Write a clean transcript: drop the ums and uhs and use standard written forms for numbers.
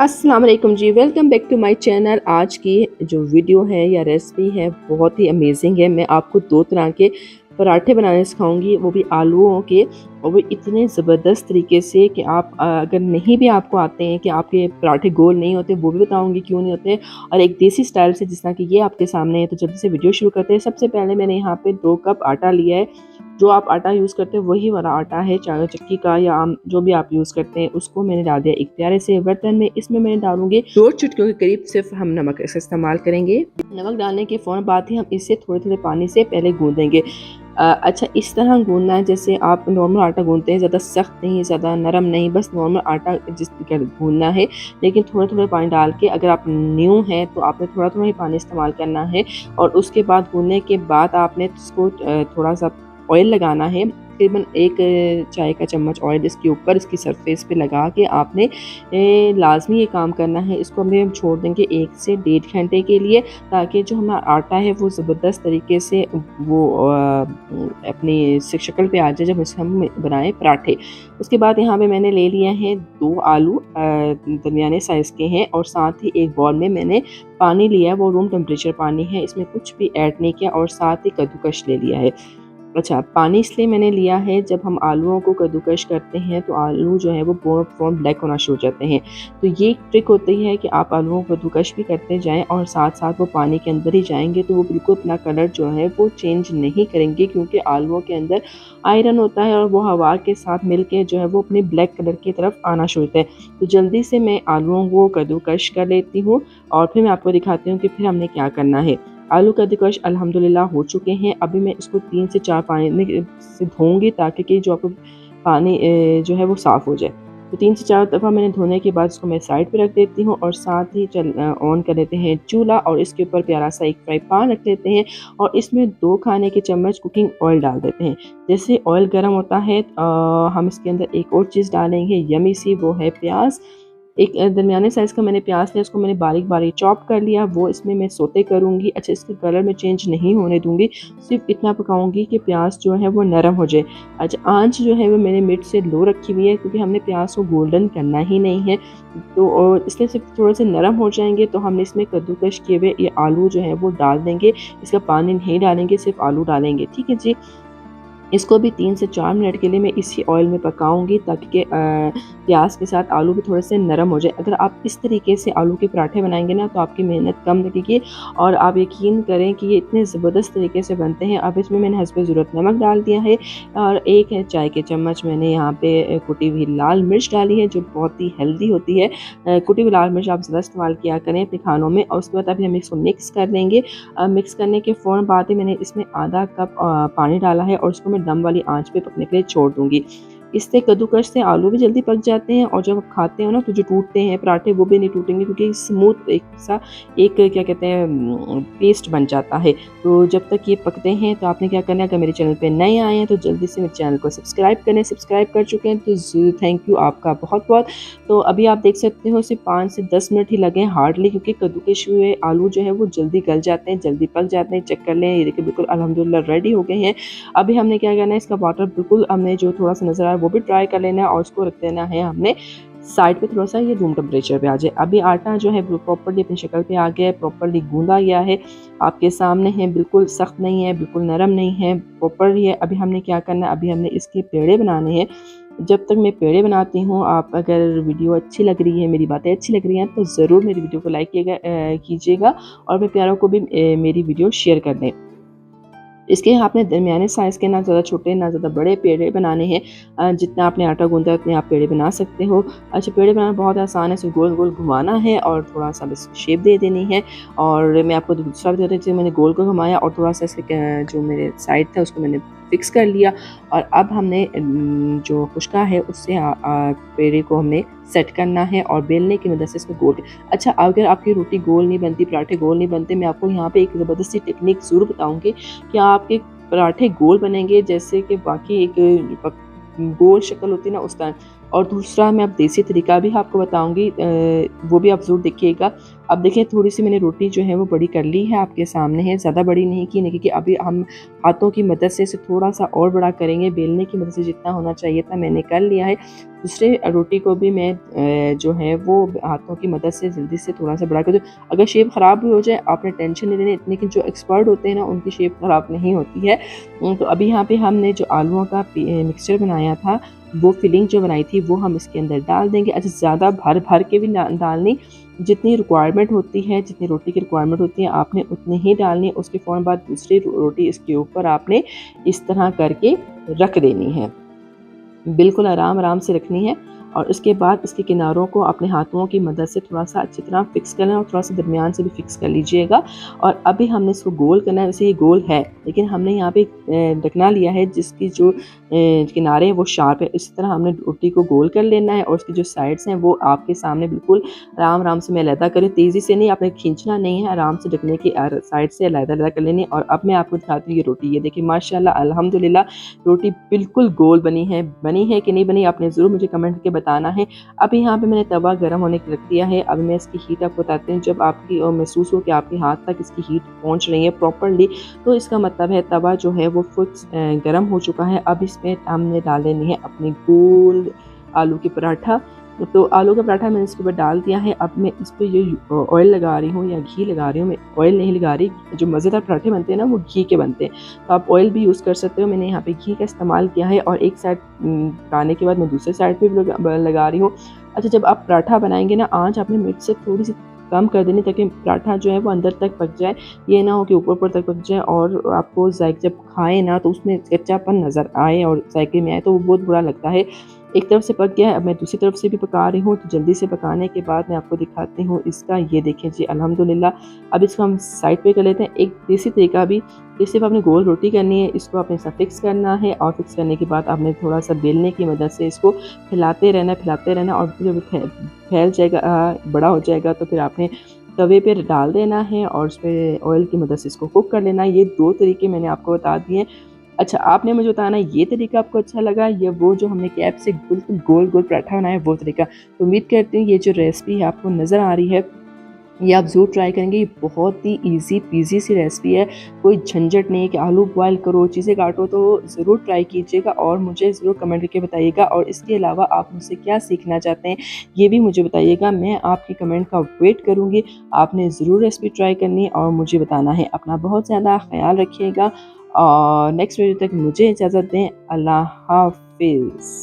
अस्सलाम वालेकुम जी, welcome back to my channel. आज की जो वीडियो है या रेसिपी है बहुत ही अमेजिंग है। मैं आपको 2 तरह के पराठे बनाने सिखाऊंगी, वो भी आलूओं के, और वो इतने ज़बरदस्त तरीके से कि आप अगर नहीं भी आपको आते हैं कि आपके पराठे गोल नहीं होते, वो भी बताऊंगी क्यों नहीं होते, और एक देसी स्टाइल से जिस तरह कि ये आपके सामने है। तो जल्दी से वीडियो शुरू करते हैं। सबसे पहले मैंने यहाँ पे 2 कप आटा लिया है। जो आप आटा यूज़ करते हैं वही वाला आटा है, चाहे चक्की का या आम जो भी आप यूज़ करते हैं, उसको मैंने डाल दिया एक प्यारे से बर्तन में। इसमें मैंने डालूंगी 2 चुटकियों के करीब सिर्फ हम नमक का इस्तेमाल करेंगे। नमक डालने के फ़ौरन बाद ही हम इसे थोड़े थोड़े पानी से पहले गूंदेंगे। अच्छा, इस तरह गूंदना है जैसे आप नॉर्मल आटा गूंदते हैं, ज़्यादा सख्त नहीं, ज़्यादा नरम नहीं, बस नॉर्मल आटा जिस गूंदना है। लेकिन थोड़े थोड़े पानी डाल के, अगर आप न्यू हैं तो आपने थोड़ा थोड़ा ही पानी इस्तेमाल करना है। और उसके बाद गूंदने के बाद आपने इसको थोड़ा सा ऑयल लगाना है, तकरीबन 1 चाय का चम्मच ऑयल इसके ऊपर, इसकी सरफेस पे लगा के आपने लाजमी ये काम करना है। इसको हम छोड़ देंगे 1 से 1.5 घंटे के लिए, ताकि जो हमारा आटा है वो ज़बरदस्त तरीके से वो अपनी शक्ल पे आ जाए जब इसे हम बनाएं पराठे। उसके बाद यहाँ पे मैंने ले लिया है 2 आलू, दरमियाने साइज़ के हैं, और साथ ही एक बाउल में मैंने पानी लिया है, वो रूम टेम्परेचर पानी है, इसमें कुछ भी ऐड नहीं किया, और साथ ही कद्दूकश ले लिया है। अच्छा, पानी इसलिए मैंने लिया है, जब हम आलूओं को कद्दूकश करते हैं तो आलू जो है वो फ़ौरन ब्लैक होना शुरू हो जाते हैं। तो ये ट्रिक होती है कि आप आलूओं को कद्दूकश भी करते जाएं और साथ-साथ वो पानी के अंदर ही जाएंगे, तो वो बिल्कुल अपना कलर जो है वो चेंज नहीं करेंगे, क्योंकि आलूओं के अंदर आयरन होता है और वो हवा के साथ मिलके जो है वो अपने ब्लैक कलर की तरफ आना शुरू होता है। तो जल्दी से मैं आलूओं को कद्दूकश कर लेती हूँ, और फिर मैं आपको दिखाती हूँ कि फिर हमने क्या करना है। आलू कद्दूकश अल्हम्दुलिल्लाह हो चुके हैं। अभी मैं इसको 3 से 4 पानी में से धोऊँगी, ताकि कि जो आपको पानी जो है वो साफ़ हो जाए। तो 3 से 4 दफ़ा मैंने धोने के बाद इसको मैं साइड पे रख देती हूँ, और साथ ही ऑन कर देते हैं चूल्हा, और इसके ऊपर प्यारा सा एक फ्राई पैन रख देते हैं, और इसमें 2 खाने के चम्मच कुकिंग ऑयल डाल देते हैं। जैसे ऑयल गर्म होता है हम इसके अंदर एक और चीज़ डालेंगे यम्मी सी, वो है प्याज़। एक दरमियाने साइज़ का मैंने प्याज लिया, उसको मैंने बारीक-बारीक चॉप कर लिया, वो इसमें मैं सौते करूँगी। अच्छा, इसके कलर में चेंज नहीं होने दूँगी, सिर्फ़ इतना पकाऊँगी कि प्याज जो है वो नरम हो जाए। अच्छा, आँच जो है वो मैंने मिड से लो रखी हुई है, क्योंकि हमने प्याज को गोल्डन करना ही नहीं है। तो और इसलिए सिर्फ़ थोड़े से नरम हो जाएँगे तो हमने इसमें कद्दूकश किए हुए ये आलू जो है वो डाल देंगे। इसका पानी नहीं डालेंगे, सिर्फ़ आलू डालेंगे, ठीक है जी। इसको भी 3 से 4 मिनट के लिए मैं इसी ऑयल में पकाऊँगी, ताकि कि प्याज़ के साथ आलू भी थोड़े से नरम हो जाए। अगर आप इस तरीके से आलू के पराठे बनाएँगे ना, तो आपकी मेहनत कम लगेगी, और आप यकीन करें कि ये इतने ज़बरदस्त तरीके से बनते हैं। अब इसमें मैंने हस्बे ज़रूरत नमक डाल दिया है, और 1 है चाय के चम्मच मैंने यहाँ पे कुटी हुई लाल मिर्च डाली है, जो बहुत ही हेल्दी होती है। कुटी हुई लाल मिर्च आप ज़्यादा इस्तेमाल किया करें अपने खानों में। और उसके बाद अभी हम इसको मिक्स कर लेंगे। मिक्स करने के फ़ौरन बाद ही मैंने इसमें आधा कप पानी डाला है, और उसको मैं दम वाली आंच पे पकने के लिए छोड़ दूँगी। इससे कद्दूकश से आलू भी जल्दी पक जाते हैं, और जब आप खाते हो ना तो जो टूटते हैं पराठे वो भी नहीं टूटेंगे, क्योंकि स्मूथ एक क्या कहते हैं पेस्ट बन जाता है। तो जब तक ये पकते हैं तो आपने क्या करना है, अगर मेरे चैनल पे नए आए हैं तो जल्दी से मेरे चैनल को सब्सक्राइब करें। सब्सक्राइब कर चुके हैं तो थैंक यू आपका बहुत-बहुत। तो अभी आप देख सकते हो सिर्फ 5 से 10 मिनट ही लगे हैं हार्डली, क्योंकि कद्दूकश हुए आलू जो है वो जल्दी गल जाते हैं, जल्दी पक जाते हैं। चेक कर लें, ये देखिए बिल्कुल अल्हम्दुलिल्लाह रेडी हो गए हैं। अभी हमने क्या करना है, इसका वाटर बिल्कुल हमने जो थोड़ा सा नज़र आया वो भी ट्राई कर लेना है, और उसको रख देना है हमने साइड पे, थोड़ा सा ये रूम टेम्परेचर पे आ जाए। अभी आटा जो है प्रॉपर्ली अपनी शक्ल पे आ गया है, प्रॉपर्ली गूंदा गया है, आपके सामने है, बिल्कुल सख्त नहीं है, बिल्कुल नरम नहीं है, प्रॉपर है। अभी हमने क्या करना है, अभी हमने इसके पेड़े बनाने हैं। जब तक मैं पेड़े बनाती हूँ, आप अगर वीडियो अच्छी लग रही है, मेरी बातें अच्छी लग रही हैं, तो ज़रूर मेरी वीडियो को लाइक कीजिएगा, और मेरे प्यारों को भी मेरी वीडियो शेयर कर दें। इसके आपने दरमियाने साइज़ के, ना ज़्यादा छोटे ना ज़्यादा बड़े पेड़े बनाने हैं। जितना आपने आटा गूँधा है उतने आप पेड़े बना सकते हो। अच्छा, पेड़े बनाना बहुत आसान है, इसे गोल-गोल घुमाना है और थोड़ा-सा बस शेप दे देनी है। और मैं आपको दूसरा भी बता रही थी, मैंने गोल-गोल घुमाया और थोड़ा-सा इसके जो मेरे साइड था उसको मैंने फिक्स कर लिया, और अब हमने जो खुशका है उससे पेड़े को हमने सेट करना है, और बेलने की मदद से इसको गोल। अच्छा, अगर आपकी रोटी गोल नहीं बनती, पराठे गोल नहीं बनते, मैं आपको यहाँ पे एक ज़बरदस्त सी टेक्निक ज़रूर बताऊँगी कि आपके पराठे गोल बनेंगे, जैसे कि बाकी एक गोल शक्ल होती है ना उस तरह। और दूसरा मैं अब देसी तरीका भी आपको बताऊँगी, वो भी आप ज़रूर देखिएगा। अब देखिए थोड़ी सी मैंने रोटी जो है वो बड़ी कर ली है, आपके सामने है, ज़्यादा बड़ी नहीं की, क्योंकि अभी हम हाथों की मदद से इसे थोड़ा सा और बड़ा करेंगे। बेलने की मदद से जितना होना चाहिए था मैंने कर लिया है। दूसरे रोटी को भी मैं जो है वो हाथों की मदद से जल्दी से थोड़ा सा बड़ा कर दूँ। अगर शेप ख़राब भी हो जाए आपने टेंशन नहीं लेनी, लेकिन जो एक्सपर्ट होते हैं ना उनकी शेप ख़राब नहीं होती है। तो अभी यहाँ पे हमने जो आलूओं का मिक्सचर बनाया था, वो फिलिंग जो बनाई थी वो हम इसके अंदर डाल देंगे। अच्छा, ज़्यादा भर भर के भी डालनी, जितनी रिक्वायरमेंट होती है, जितनी रोटी की रिक्वायरमेंट होती है आपने उतनी ही डालनी है। उसके फ़ौरन बाद दूसरी रोटी इसके ऊपर आपने इस तरह करके रख देनी है, बिल्कुल आराम आराम से रखनी है। और उसके बाद इसके किनारों को अपने हाथों की मदद से थोड़ा सा अच्छी तरह फिक्स करना है, और थोड़ा सा दरमियान से भी फिक्स कर लीजिएगा। और अभी हमने इसको गोल करना है। वैसे ये गोल है, लेकिन हमने यहाँ पे ढकना लिया है जिसकी जो किनारे हैं वो शार्प है। इस तरह हमने रोटी को गोल कर लेना है, और उसकी जो साइड्स हैं वो आपके सामने बिल्कुल आराम आराम से मैं अलहदा करें, तेज़ी से नहीं, आपने खींचना नहीं है, आराम से ढकने की साइड से अलहदा अलहदा कर लेनी है। और अब मैं आपको दिखाती हूँ ये रोटी। ये देखिए माशाल्लाह अल्हम्दुलिल्लाह रोटी बिल्कुल गोल बनी है कि नहीं बनी, आपने ज़रूर मुझे कमेंट करके बताना है। अभी यहाँ पे मैंने तवा गर्म होने के रख दिया है। अब मैं इसकी हीट आपको बताती हूँ। जब आपकी महसूस हो कि आपके हाथ तक इसकी हीट पहुँच रही है प्रॉपरली, तो इसका मतलब है तवा जो है वो फुल गर्म हो चुका है। अब इसमें हमने डाल देनी है अपने गोल आलू की पराठा। तो आलू का पराठा मैंने इसके ऊपर डाल दिया है। अब मैं इस पर ये ऑयल लगा रही हूँ या घी लगा रही हूँ। मैं ऑयल नहीं लगा रही, जो मज़ेदार पराठे बनते हैं ना वो घी के बनते हैं, तो आप ऑयल भी यूज़ कर सकते हो। मैंने यहाँ पे घी का इस्तेमाल किया है, और एक साइड पकाने के बाद मैं दूसरे साइड पे भी लगा रही हूँ। अच्छा, जब आप पराठा बनाएंगे ना, आँच आपने मिर्च से थोड़ी सी कम कर देनी, ताकि पराठा जो है वो अंदर तक पक जाए। ये ना हो कि ऊपर ऊपर तक पक जाए और आपको जायके जब खाएं ना तो उसमें कच्चापन नज़र आए और जायके में आए, तो वो बहुत बुरा लगता है। एक तरफ से पक गया है, अब मैं दूसरी तरफ से भी पका रही हूँ। तो जल्दी से पकाने के बाद मैं आपको दिखाती हूँ इसका। ये देखें जी अल्हम्दुलिल्लाह। अब इसको हम साइड पे कर लेते हैं। एक देसी तरीका भी, ये सिर्फ आपने गोल रोटी करनी है, इसको आपने ऐसा फिक्स करना है, और फिक्स करने के बाद आपने थोड़ा सा बेलने की मदद से इसको फैलाते रहना, और जब फैल जाएगा, बड़ा हो जाएगा, तो फिर आपने तवे पे डाल देना है और उस पर ऑयल की मदद से इसको कुक कर लेना है। ये 2 तरीके मैंने आपको बता दिए हैं। अच्छा, आपने मुझे बताना ये तरीका आपको अच्छा लगा, या वो जो हमने कैप से बिल्कुल गोल गोल पराठा बनाया वो तरीका। तो उम्मीद करती हूँ ये जो रेसिपी है आपको नज़र आ रही है, ये आप ज़रूर ट्राई करेंगे। ये बहुत ही इजी पीजी सी रेसिपी है, कोई झंझट नहीं है कि आलू बॉयल करो, चीज़ें काटो। तो ज़रूर ट्राई कीजिएगा और मुझे ज़रूर कमेंट करके बताइएगा। और इसके अलावा आप मुझसे क्या सीखना चाहते हैं ये भी मुझे बताइएगा, मैं आपकी कमेंट का वेट करूँगी। आपने ज़रूर रेसिपी ट्राई करनी है और मुझे बताना है। अपना बहुत ज़्यादा ख्याल रखिएगा, और नेक्स्ट वीडियो तक मुझे इजाज़त दें। अल्लाह हाफिज़।